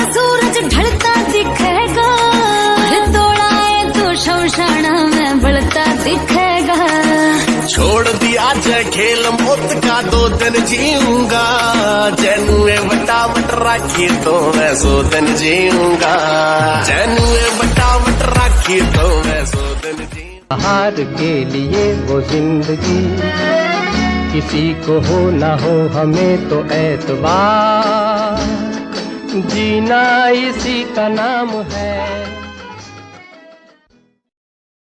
सूरज ढलता दिखेगा, तोड़ा है तो शमशाना में बढ़ता दिखेगा। छोड़ दिया जय खेल मौत का 2 दिन जीऊंगा, जैनुए बटावट राखी तो मैं 100 दिन जीऊंगा, जैनुए बटावट राखी तो मैं 100 दिन जीऊंगा। हार के लिए वो जिंदगी किसी को हो ना हो हमें तो एतबार, जीना इसी का नाम है।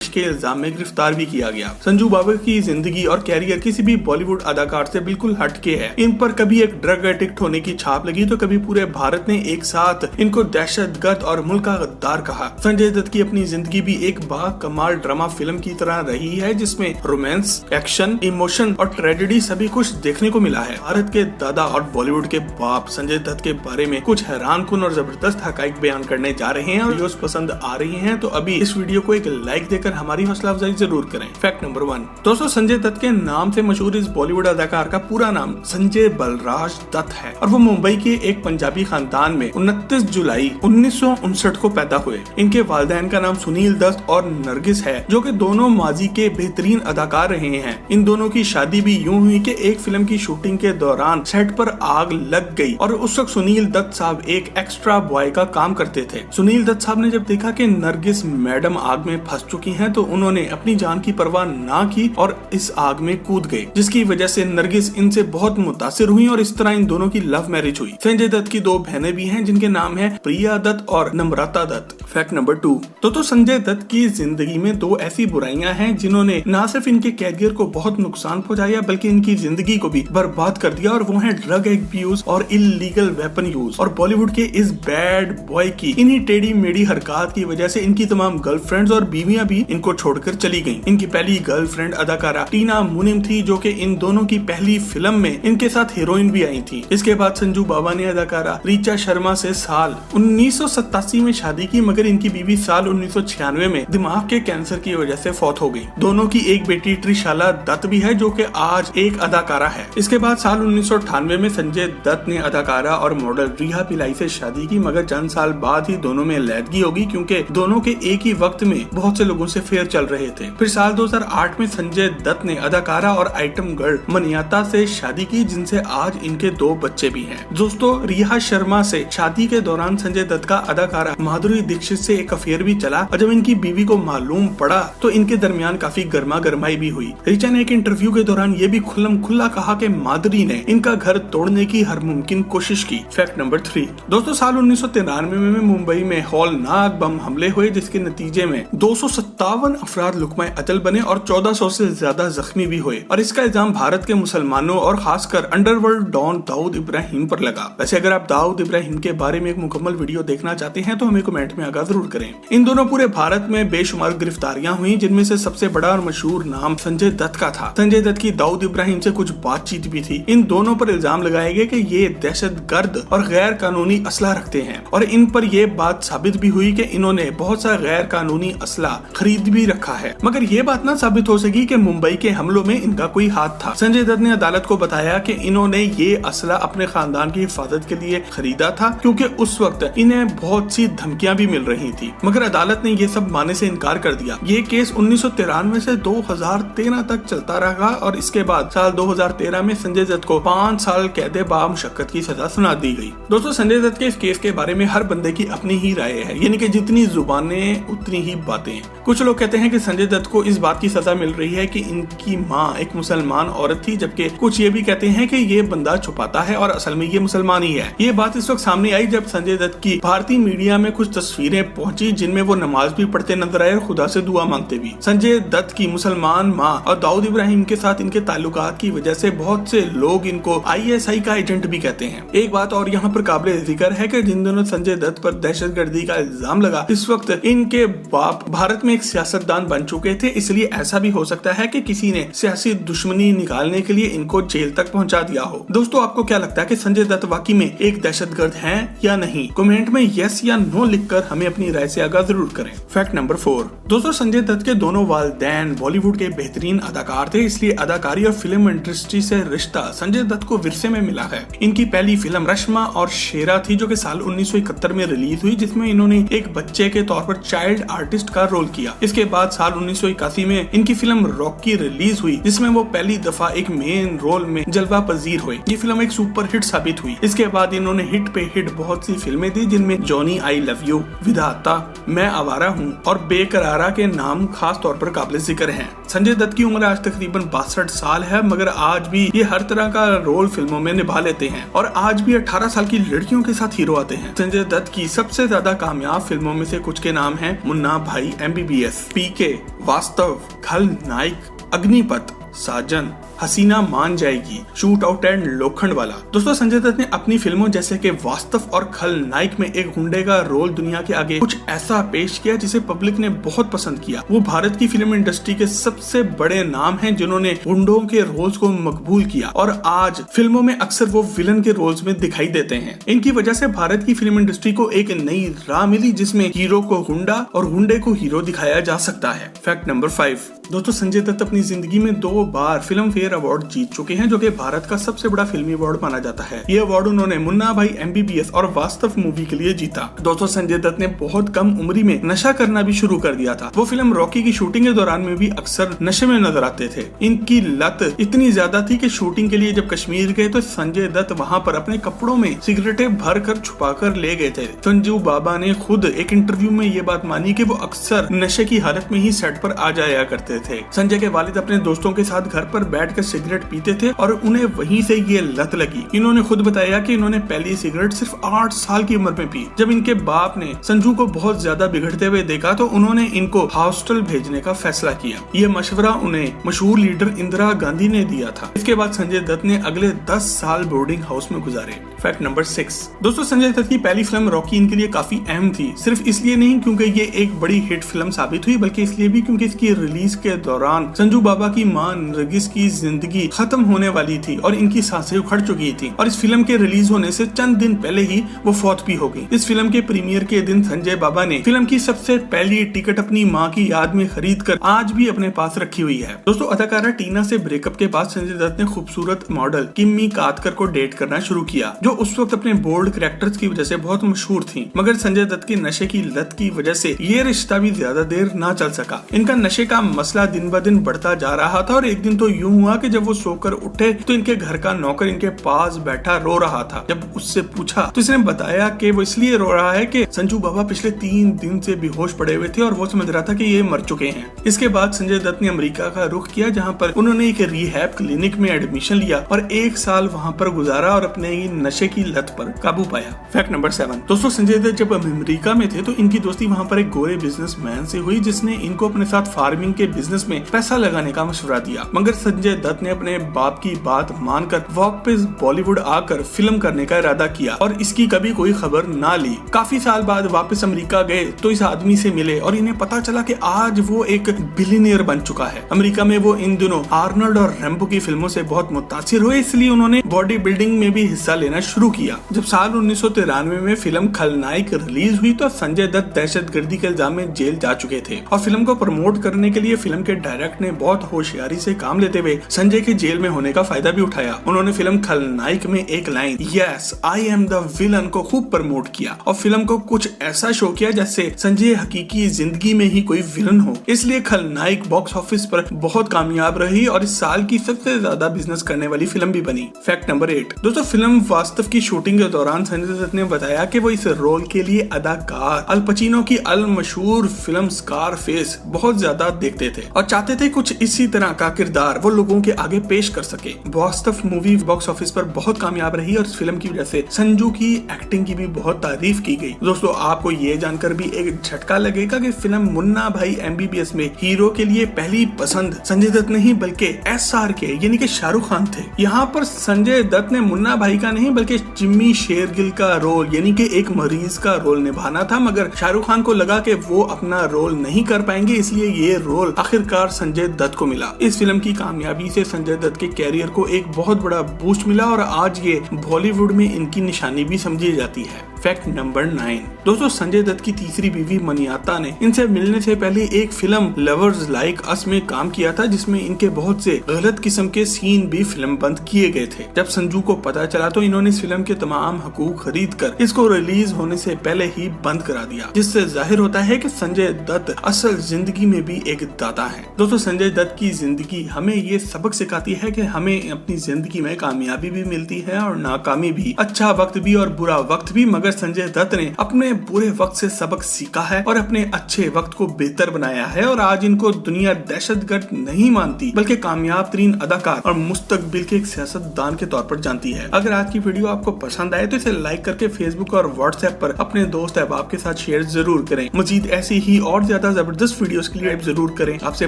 के इल्जाम में गिरफ्तार भी किया गया। संजू बाबर की जिंदगी और कैरियर किसी भी बॉलीवुड अदाकार से बिल्कुल हटके है। इन पर कभी एक ड्रग एडिक्ट होने की छाप लगी तो कभी पूरे भारत ने एक साथ इनको दहशतगर्द और मुल्क का गद्दार कहा। संजय दत्त की अपनी जिंदगी भी एक बाकमाल ड्रामा फिल्म की तरह रही है, जिसमें रोमांस, एक्शन, इमोशन और ट्रेजेडी सभी कुछ देखने को मिला है। भारत के दादा और बॉलीवुड के बाप संजय दत्त के बारे में कुछ हैरानकुन और जबरदस्त हकाइक बयान करने जा रहे हैं और वीडियोस पसंद आ रही हैं तो अभी इस वीडियो को एक लाइक देकर हमारी हौसला अफजाई जरूर करें। फैक्ट नंबर 1, दोस्तों संजय दत्त के नाम से मशहूर इस बॉलीवुड अदाकार का पूरा नाम संजय बलराज दत्त है और वो मुंबई के एक पंजाबी खानदान में 29 जुलाई 1959 को पैदा हुए। इनके वालिदैन का नाम सुनील दत्त और नरगिस है, जो कि दोनों माजी के बेहतरीन अदाकार रहे हैं। इन दोनों की शादी भी यूं हुई कि एक फिल्म की शूटिंग के दौरान सेट पर आग लग गई और उस वक्त सुनील दत्त साहब एक एक्स्ट्रा बॉय का काम करते थे। सुनील दत्त साहब ने जब देखा कि नरगिस मैडम आग में फंस चुकी हैं तो उन्होंने अपनी जान की परवाह ना की और इस आग में कूद गए, जिसकी वजह से नरगिस इनसे बहुत मुतासिर हुई और इस तरह इन दोनों की लव मैरिज हुई। संजय दत्त की 2 बहनें भी हैं जिनके नाम है प्रिया दत्त और नम्रता दत्त। फैक्ट नंबर 2, तो संजय दत्त की जिंदगी में 2 ऐसी बुराइयां हैं जिन्होंने न सिर्फ इनके कैरियर को बहुत नुकसान पहुंचाया बल्कि इनकी जिंदगी को भी बर्बाद कर दिया, और वो है ड्रग एब्यूज और इलीगल वेपन यूज। और बॉलीवुड के इस बैड बॉय की इन्हीं टेढ़ी मेढ़ी हरकत की वजह से इनकी तमाम गर्लफ्रेंड्स और बीवियां भी इनको छोड़कर चली गईं। इनकी पहली गर्लफ्रेंड अदाकारा टीना मुनिम थी, जो कि इन दोनों की पहली फिल्म में इनके साथ हीरोइन भी आई थी। इसके बाद संजू बाबा ने अदाकारा रीचा शर्मा से साल 1987 में शादी की, मगर इनकी बीवी साल 1996 में दिमाग के कैंसर की वजह से फौत हो गई। दोनों की एक बेटी त्रिशाला दत्त भी है, जो कि आज एक अदाकारा है। इसके बाद साल 1998 में संजय दत्त ने अदाकारा और मॉडल रिहा पिलाई से शादी की, मगर चंद साल बाद ही दोनों में अलैदगी होगी क्योंकि दोनों के एक ही वक्त में बहुत से लोगों से फेयर चल रहे थे। फिर साल 2008 में संजय दत्त ने अदाकारा और आइटम गर्ल मनियाता से शादी की, जिनसे आज इनके 2 बच्चे भी हैं। दोस्तों रिहा शर्मा से शादी के दौरान संजय दत्त का अदाकारा माधुरी दीक्षित से एक अफेयर भी चला और जब इनकी बीवी को मालूम पड़ा तो इनके दरमियान काफी गर्मा गर्माई भी हुई। रिचा ने एक इंटरव्यू के दौरान ये भी खुल्लम खुल्ला कहा कि माधुरी ने इनका घर तोड़ने की हर मुमकिन कोशिश की। फैक्ट नंबर 3, दोस्तों साल 1993 में मुंबई में हौलनाक बम हमले हुए, जिसके नतीजे में 257 अफराद लुकमा अजल बने और 1400 से ज्यादा जख्मी भी हुए, और इसका इल्जाम भारत के मुसलमानों और खासकर अंडरवर्ल्ड डॉन दाऊद इब्राहिम पर लगा। वैसे अगर आप दाऊद इब्राहिम के बारे में एक मुकम्मल वीडियो देखना चाहते हैं तो हमें कमेंट में आगाह जरूर करें। इन दोनों पूरे भारत में बेशुमार गिरफ्तारियां हुई, जिनमें से सबसे बड़ा और मशहूर नाम संजय दत्त का था। संजय दत्त की दाऊद इब्राहिम से कुछ बातचीत भी थी। इन दोनों पर इल्जाम लगाए गए कि ये दहशतगर्द और गैर कानूनी असला रखते हैं, और इन पर यह बात साबित भी हुई कि इन्होंने बहुत सा गैर कानूनी असला खरीद भी रखा है, मगर ये बात ना साबित हो सकी कि मुंबई के हमलों में इनका कोई हाथ था। संजय दत्त ने अदालत को बताया कि इन्होंने ये असला अपने खानदान की हिफाजत के लिए खरीदा था, क्योंकि उस वक्त इन्हें बहुत सी धमकियां भी मिल रही थी, मगर अदालत ने ये सब मानने से इनकार कर दिया। ये केस 1993 से 2013 तक चलता रहा और इसके बाद साल 2013 में संजय दत्त को 5 साल कैद बामुशक्कत की सजा सुना दी गई। दोस्तों संजय दत्त के इस केस के बारे में हर बंदे की अपनी ही राय है, यानी कि जितनी जुबानें उतनी ही बातें। कुछ लोग कहते हैं कि संजय दत्त को इस बात की सजा मिल रही है कि इनकी माँ एक मुसलमान औरत थी, जबकि कुछ ये भी कहते हैं कि ये बंदा छुपाता है और असल में ये मुसलमान ही है। ये बात इस वक्त सामने आई जब संजय दत्त की भारतीय मीडिया में कुछ तस्वीरें पहुंची, जिनमें वो नमाज भी पढ़ते नजर आए और खुदा से दुआ मांगते भी। संजय दत्त की मुसलमान माँ और दाऊद इब्राहिम के साथ इनके ताल्लुकात की वजह से बहुत से लोग इनको ISI का एजेंट भी कहते हैं। एक बात और यहाँ पर काबिल जिक्र है कि जिन दिनों संजय दत्त पर दहशतगर्दी का इल्जाम लगा, इस वक्त इनके बाप भारत में एक सियासतदान बन चुके थे, इसलिए ऐसा भी हो सकता है कि किसी ने सियासी दुश्मनी निकालने के लिए इनको जेल तक पहुंचा दिया हो। दोस्तों आपको क्या लगता है कि संजय दत्त वाकई में एक दहशतगर्द हैं या नहीं? कमेंट में यस या नो लिखकर हमें अपनी राय से आगाह जरूर करें। फैक्ट नंबर 4, दोस्तों संजय दत्त के दोनों वालिदैन बॉलीवुड के बेहतरीन अदाकार थे, इसलिए अदाकारी और फिल्म इंडस्ट्री से रिश्ता संजय दत्त को विरसे में मिला है। इनकी पहली फिल्म रश्मा और शेरा थी जो कि साल 1971 में रिलीज हुई, जिसमें इन्होंने एक बच्चे के तौर पर चाइल्ड आर्टिस्ट का रोल किया। इसके बाद साल 1981 में इनकी फिल्म रॉकी रिलीज हुई, जिसमें वो पहली दफा एक मेन रोल में जलवा पजीर हुए। ये फिल्म एक सुपर हिट साबित हुई। इसके बाद इन्होंने हिट पे हिट बहुत सी फिल्में दी, जिनमें जॉनी आई लव यू, विधाता, मैं आवारा हूँ और बेकरारा के नाम खास तौर पर काबिल जिक्र हैं। संजय दत्त की उम्र आज तकरीबन 62 साल है, मगर आज भी ये हर तरह का रोल फिल्मों में निभा लेते हैं और आज भी 18 साल की लड़कियों के साथ हीरो आते हैं। संजय दत्त की सबसे ज्यादा कामयाब फिल्मों में से कुछ के नाम हैं: मुन्ना भाई MBBS, PK, वास्तव, खलनायक, अग्निपथ, साजन, हसीना मान जाएगी, शूट आउट एंड लोखंड वाला। दोस्तों, संजय दत्त ने अपनी फिल्मों जैसे कि वास्तव और खलनायक में एक गुंडे का रोल दुनिया के आगे कुछ ऐसा पेश किया जिसे पब्लिक ने बहुत पसंद किया। वो भारत की फिल्म इंडस्ट्री के सबसे बड़े नाम हैं जिन्होंने गुंडों के रोल्स को मकबूल किया और आज फिल्मों में अक्सर वो विलन के रोल्स में दिखाई देते हैं। इनकी वजह से भारत की फिल्म इंडस्ट्री को एक नई राह मिली, जिसमें हीरो को गुंडा और गुंडे को हीरो दिखाया जा सकता है। Fact number 5। दोस्तों, संजय दत्त अपनी जिंदगी में 2 बार फिल्म फेयर अवार्ड जीत चुके हैं, जो कि भारत का सबसे बड़ा फिल्मी अवार्ड माना जाता है। ये अवार्ड उन्होंने मुन्ना भाई MBBS और वास्तव मूवी के लिए जीता। दोस्तों, संजय दत्त ने बहुत कम उम्री में नशा करना भी शुरू कर दिया था। वो फिल्म रॉकी की शूटिंग के दौरान में भी अक्सर नशे में नजर आते थे। इनकी लत इतनी ज्यादा थी कि शूटिंग के लिए जब कश्मीर गए तो संजय दत्त वहाँ पर अपने कपड़ों में सिगरेटें भर कर छुपा कर ले गए थे। संजू बाबा ने खुद एक इंटरव्यू में ये बात मानी कि वो अक्सर नशे की हालत में ही सेट पर आ जाया करते थे। संजय के वालिद अपने दोस्तों के साथ घर पर बैठकर सिगरेट पीते थे और उन्हें वहीं से ये लत लगी। इन्होंने खुद बताया कि इन्होंने पहली सिगरेट सिर्फ 8 साल की उम्र में पी। जब इनके बाप ने संजू को बहुत ज्यादा बिगड़ते हुए देखा तो उन्होंने इनको हॉस्टल भेजने का फैसला किया। ये मशवरा उन्हें मशहूर लीडर इंदिरा गांधी ने दिया था। इसके बाद संजय दत्त ने अगले 10 साल बोर्डिंग हाउस में गुजारे। Fact number 6। दोस्तों, संजय दत्त की पहली फिल्म रॉकी इनके लिए काफी अहम थी, सिर्फ इसलिए नहीं क्योंकि ये एक बड़ी हिट फिल्म साबित हुई, बल्कि इसलिए भी क्योंकि इसकी रिलीज के दौरान संजू बाबा की मां नरगिस की जिंदगी खत्म होने वाली थी और इनकी सांसें उखड़ चुकी थी और इस फिल्म के रिलीज होने से चंद दिन पहले ही वो फौत भी हो गई। इस फिल्म के प्रीमियर के दिन संजय बाबा ने फिल्म की सबसे पहली टिकट अपनी मां की याद में खरीद कर आज भी अपने पास रखी हुई है। दोस्तों, अदाकारा टीना से ब्रेकअप के बाद संजय दत्त ने खूबसूरत मॉडल किम्मी कातकर को डेट करना शुरू किया, जो उस वक्त अपने बोल्ड कैरेक्टर्स की वजह से बहुत मशहूर थी। मगर संजय दत्त की नशे की लत की वजह से ये रिश्ता भी ज्यादा देर ना चल सका। इनका नशे का मसला दिन ब दिन बढ़ता जा रहा था और एक दिन तो यूं हुआ कि जब वो सोकर उठे तो इनके घर का नौकर इनके पास बैठा रो रहा था। जब उससे पूछा तो इसने बताया कि वो इसलिए रो रहा है कि संजू बाबा पिछले 3 दिन से बेहोश पड़े हुए थे और वो समझ रहा था कि ये मर चुके हैं। इसके बाद संजय दत्त ने अमेरिका का रुख किया, जहाँ पर उन्होंने एक रिहैब क्लिनिक में एडमिशन लिया और 1 साल वहाँ पर गुजारा और अपने नशे की लत पर काबू पाया। Fact number 7। दोस्तों, संजय दत्त जब अमेरिका में थे तो इनकी दोस्ती वहाँ पर एक गोरे बिजनेसमैन से हुई, जिसने इनको अपने साथ फार्मिंग के बिजनेस में पैसा लगाने का मशवरा दिया। मगर संजय दत्त ने अपने बाप की बात मानकर वापस बॉलीवुड आकर फिल्म करने का इरादा किया और इसकी कभी कोई खबर ना ली। काफी साल बाद वापस अमेरिका गए तो इस आदमी से मिले और इन्हें पता चला कि आज वो एक बिलियनियर बन चुका है। अमेरिका में वो इन दिनों आर्नल्ड और रैम्बो की फिल्मों से बहुत मुतासिर हुए, इसलिए उन्होंने बॉडी बिल्डिंग में भी हिस्सा लेना शुरू किया। जब साल 1993 में फिल्म खलनायक रिलीज हुई तो संजय दत्त दहशतगर्दी के इल्जाम में जेल जा चुके थे और फिल्म को प्रमोट करने के लिए फिल्म के डायरेक्टर ने बहुत होशियारी से काम लेते हुए संजय के जेल में होने का फायदा भी उठाया। उन्होंने फिल्म खलनायक में एक line yes I am the villain को खूब प्रमोट किया और फिल्म को कुछ ऐसा शो किया जैसे संजय हकीकी जिंदगी में ही कोई विलन हो। इसलिए खलनायक बॉक्स ऑफिस पर बहुत कामयाब रही और इस साल की सबसे ज्यादा बिजनेस करने वाली फिल्म भी बनी। Fact number 8। दोस्तों, फिल्म वास्तव की शूटिंग के दौरान संजय दत्त ने बताया कि वो इस रोल के लिए अदाकार अल पचिनो की अल मशहूर फिल्म स्कारफेस बहुत ज्यादा देखते थे और चाहते थे कुछ इसी तरह का किरदार वो लोगों के आगे पेश कर सके। वास्तव मूवी बॉक्स ऑफिस पर बहुत कामयाब रही और इस फिल्म की वजह से संजू की एक्टिंग की भी बहुत तारीफ की गई। दोस्तों, आपको ये जानकर भी एक झटका लगेगा कि फिल्म मुन्ना भाई MBBS में हीरो के लिए पहली पसंद संजय दत्त नहीं बल्कि SRK यानी कि शाहरुख खान थे। यहाँ पर संजय दत्त ने मुन्ना भाई का नहीं बल्कि जिम्मी शेरगिल का रोल यानी कि एक मरीज का रोल निभाना था, मगर शाहरुख खान को लगा कि वो अपना रोल नहीं कर पाएंगे, इसलिए ये रोल आखिरकार संजय दत्त को मिला। इस फिल्म की कामयाबी से संजय दत्त के कैरियर को एक बहुत बड़ा बूस्ट मिला और आज ये बॉलीवुड में इनकी निशानी भी समझी जाती है। Fact number 9। दोस्तों, संजय दत्त की तीसरी बीवी मनियाता ने इनसे मिलने से पहले एक फिल्म लवर्स लाइक अस में काम किया था, जिसमें इनके बहुत से गलत किस्म के सीन भी फिल्म बंद किए गए थे। जब संजू को पता चला तो इन्होंने इस फिल्म के तमाम हकूक खरीद कर इसको रिलीज होने से पहले ही बंद करा दिया, जिससे जाहिर होता है कि संजय दत्त असल जिंदगी में भी एक दाता है। दोस्तों, संजय दत्त की जिंदगी हमें ये सबक सिखाती है कि हमें अपनी जिंदगी में कामयाबी भी मिलती है और नाकामी भी, अच्छा वक्त भी और बुरा वक्त भी, मगर संजय दत्त ने अपने बुरे वक्त से सबक सीखा है और अपने अच्छे वक्त को बेहतर बनाया है और आज इनको दुनिया दहशतगर्द नहीं मानती बल्कि कामयाब तरीन अदाकार और मुस्तकबिल के एक सियासतदान के तौर पर जानती है। अगर आज की वीडियो आपको पसंद आए तो इसे लाइक करके फेसबुक और व्हाट्सएप पर अपने दोस्त अहबाब के साथ शेयर जरूर करें। मजीद ऐसी ही और ज्यादा जबरदस्त वीडियोस के लिए जरूर करें। आपसे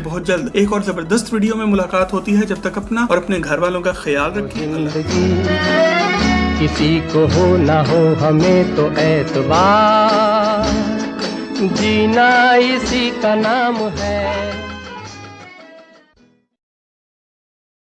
बहुत जल्द एक और जबरदस्त वीडियो में मुलाकात होती है। जब तक अपना और अपने घर वालों का ख्याल रखें। किसी को हो ना हो हमें तो एतबार, जीना इसी का नाम है।